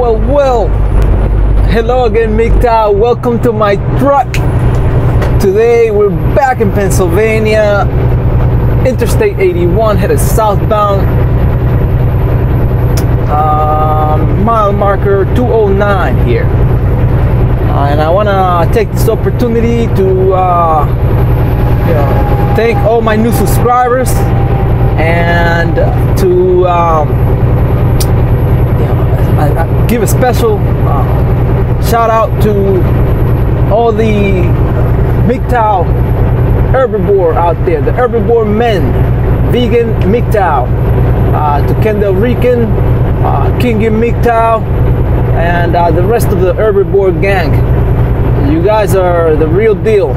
Well, hello again, MGTOW. Welcome to my truck. Today we're back in Pennsylvania, Interstate 81, headed southbound, mile marker 209 here. And I want to take this opportunity to thank all my new subscribers and to I give a special shout out to all the MGTOW herbivore out there, the herbivore men, vegan MGTOW, to Kendall Rican, King MGTOW, and the rest of the herbivore gang. You guys are the real deal.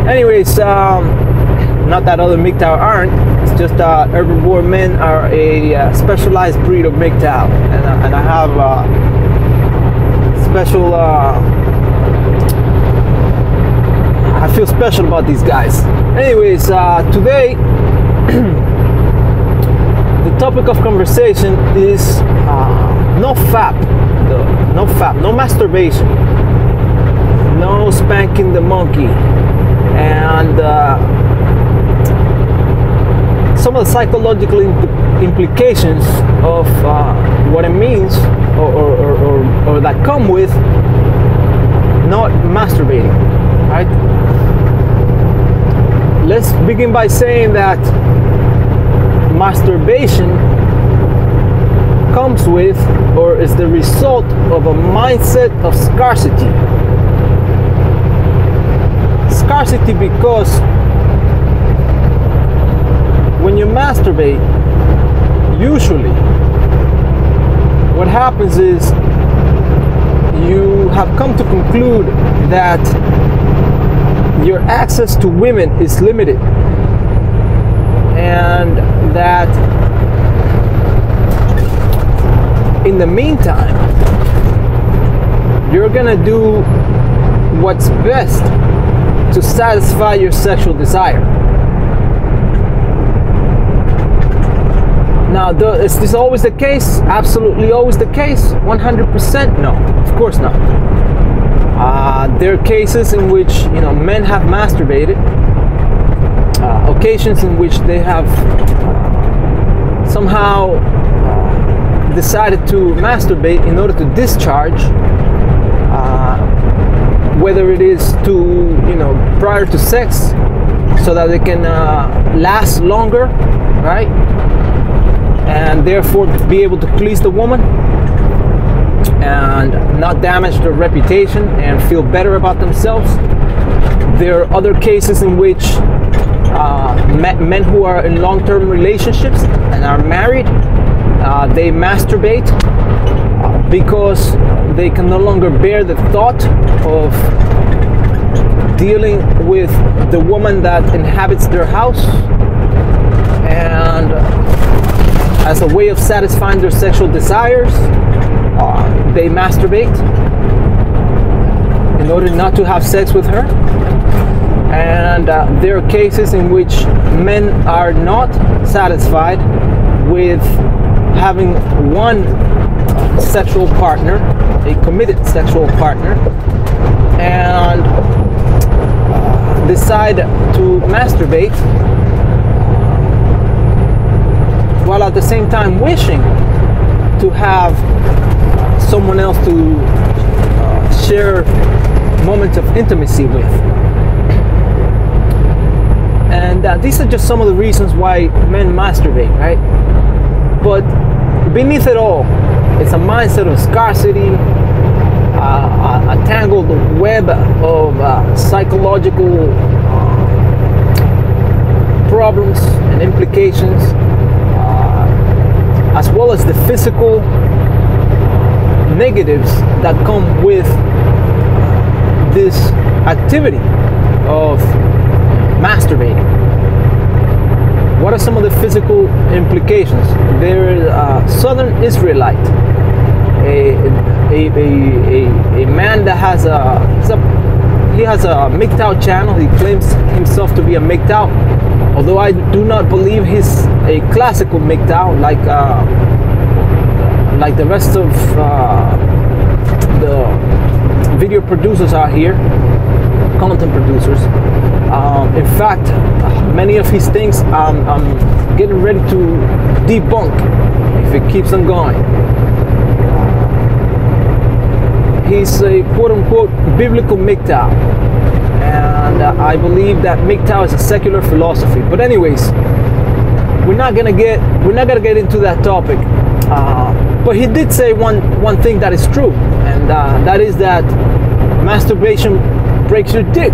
Anyways, not that other MGTOW aren't. It's just herbivore men are a specialized breed of MGTOW, and I have special. I feel special about these guys. Anyways, today the topic of conversation is no FAP, no masturbation, no spanking the monkey, and some of the psychological implications of what it means or that come with not masturbating, right? Let's begin by saying that masturbation comes with or is the result of a mindset of scarcity. Scarcity because when you masturbate, usually what happens is you have come to conclude that your access to women is limited, and that in the meantime you're gonna do what's best to satisfy your sexual desire. Now, is this always the case? Absolutely always the case? 100%? No, of course not. There are cases in which men have masturbated, occasions in which they have somehow decided to masturbate in order to discharge, whether it is to prior to sex, so that they can last longer, right? And therefore be able to please the woman and not damage their reputation and feel better about themselves. There are other cases in which men who are in long-term relationships and are married, they masturbate because they can no longer bear the thought of dealing with the woman that inhabits their house, and as a way of satisfying their sexual desires, they masturbate in order not to have sex with her. And there are cases in which men are not satisfied with having one sexual partner, a committed sexual partner, and decide to masturbate, while at the same time wishing to have someone else to share moments of intimacy with. And these are just some of the reasons why men masturbate, right? But beneath it all, it's a mindset of scarcity, a tangled web of psychological problems and implications, as well as the physical negatives that come with this activity of masturbating. What are some of the physical implications? There is a Southern Israelite, a man that has he has a MGTOW channel. He claims himself to be a MGTOW, although I do not believe he's a classical MGTOW like the rest of the video producers out here, content producers. In fact, many of his things I'm getting ready to debunk if it keeps on going. He's a quote-unquote biblical MGTOW, and I believe that MGTOW is a secular philosophy. But anyways, we're not gonna get into that topic. But he did say one thing that is true, and that is that masturbation breaks your dick,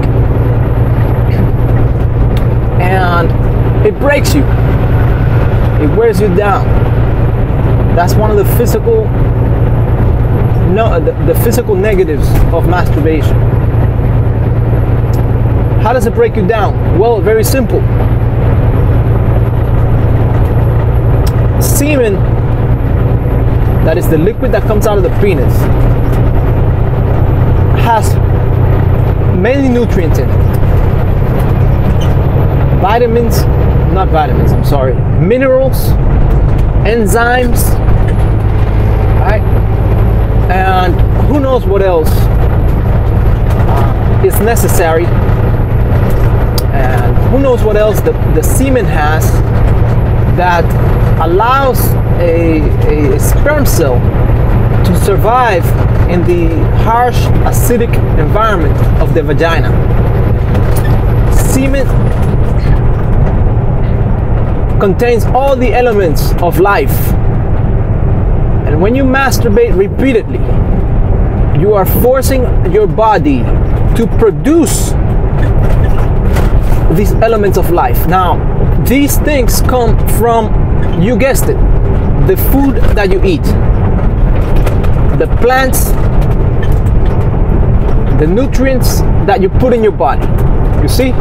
and it breaks you. It wears you down. That's one of the physical negatives of masturbation. How does it break you down? Well, very simple. Semen, that is the liquid that comes out of the penis, has many nutrients in it. Minerals, enzymes, right? And who knows what else is necessary, and who knows what else the semen has that allows a sperm cell to survive in the harsh acidic environment of the vagina. Semen contains all the elements of life, and when you masturbate repeatedly, you are forcing your body to produce these elements of life. Now, these things come from, you guessed it, the food that you eat, the plants, the nutrients that you put in your body. You see?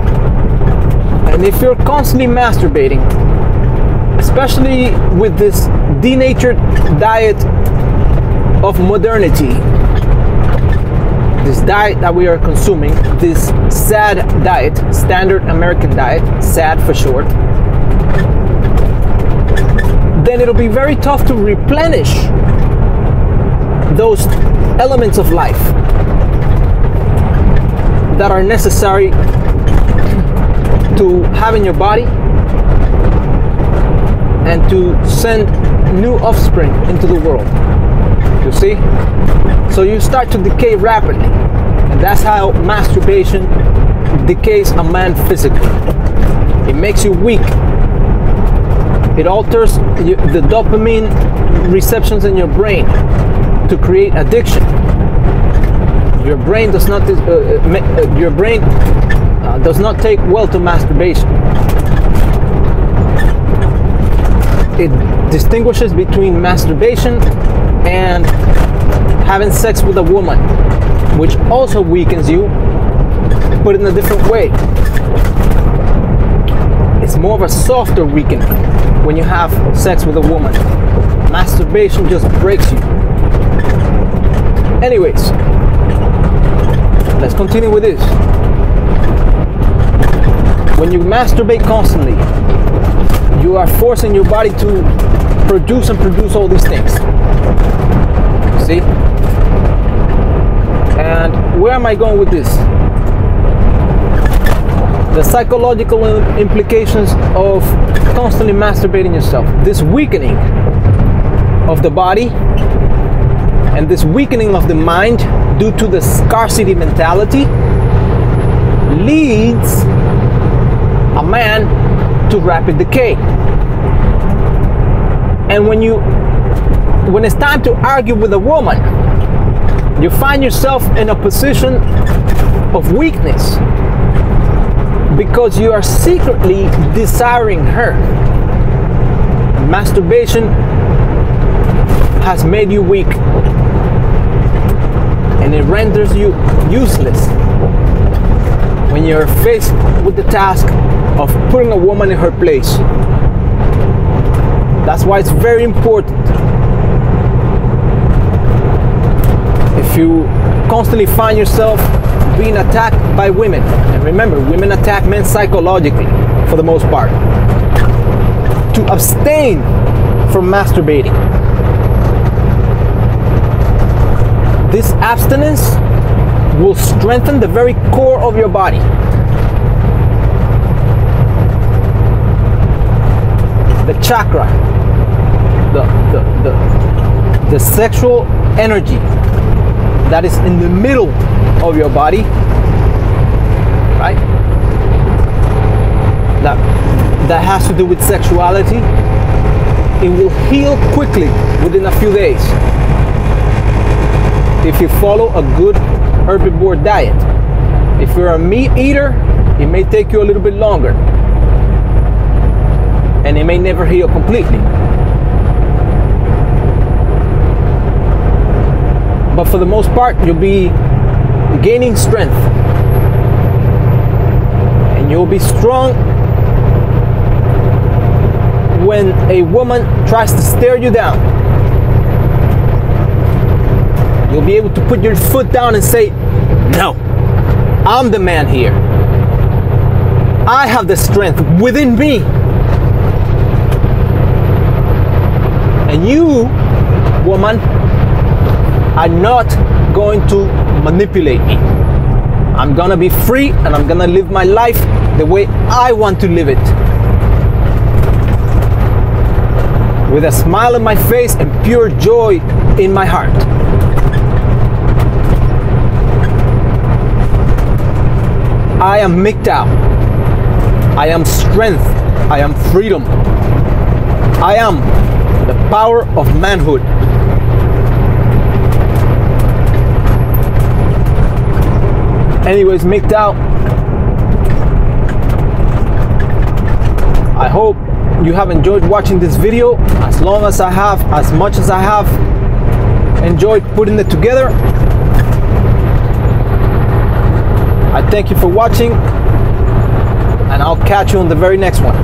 And if you're constantly masturbating, especially with this denatured diet of modernity, this diet that we are consuming, this SAD diet, standard American diet, SAD for short, then it'll be very tough to replenish those elements of life that are necessary to have in your body and to send new offspring into the world. You see? So you start to decay rapidly, and that's how masturbation decays a man physically. It makes you weak. It alters the dopamine receptions in your brain to create addiction. Your brain does not take well to masturbation. It distinguishes between masturbation and having sex with a woman, which also weakens you, but in a different way. It's more of a softer weakening when you have sex with a woman. Masturbation just breaks you. Anyways, let's continue with this. When you masturbate constantly, you are forcing your body to produce all these things. See? And where am I going with this? The psychological implications of constantly masturbating yourself. This weakening of the body and this weakening of the mind due to the scarcity mentality leads a man to rapid decay. And when it's time to argue with a woman, you find yourself in a position of weakness because you are secretly desiring her. Masturbation has made you weak, and it renders you useless when you're faced with the task of putting a woman in her place. That's why it's very important. If you constantly find yourself being attacked by women, and remember, women attack men psychologically for the most part, to abstain from masturbating. this abstinence will strengthen the very core of your body. The chakra, the sexual energy that is in the middle of your body, right? That has to do with sexuality. It will heal quickly within a few days if you follow a good herbivore diet. If you're a meat eater, it may take you a little bit longer, and it may never heal completely. But for the most part, you'll be gaining strength, and you'll be strong when a woman tries to stare you down. You'll be able to put your foot down and say, no, I'm the man here. I have the strength within me. And you, woman, are not going to manipulate me. I'm gonna be free, and I'm gonna live my life the way I want to live it. With a smile on my face and pure joy in my heart. I am MGTOW. I am strength. I am freedom. I am the power of manhood. Anyways, MGTOW, I hope you have enjoyed watching this video as much as I have enjoyed putting it together. I thank you for watching, and I'll catch you on the very next one.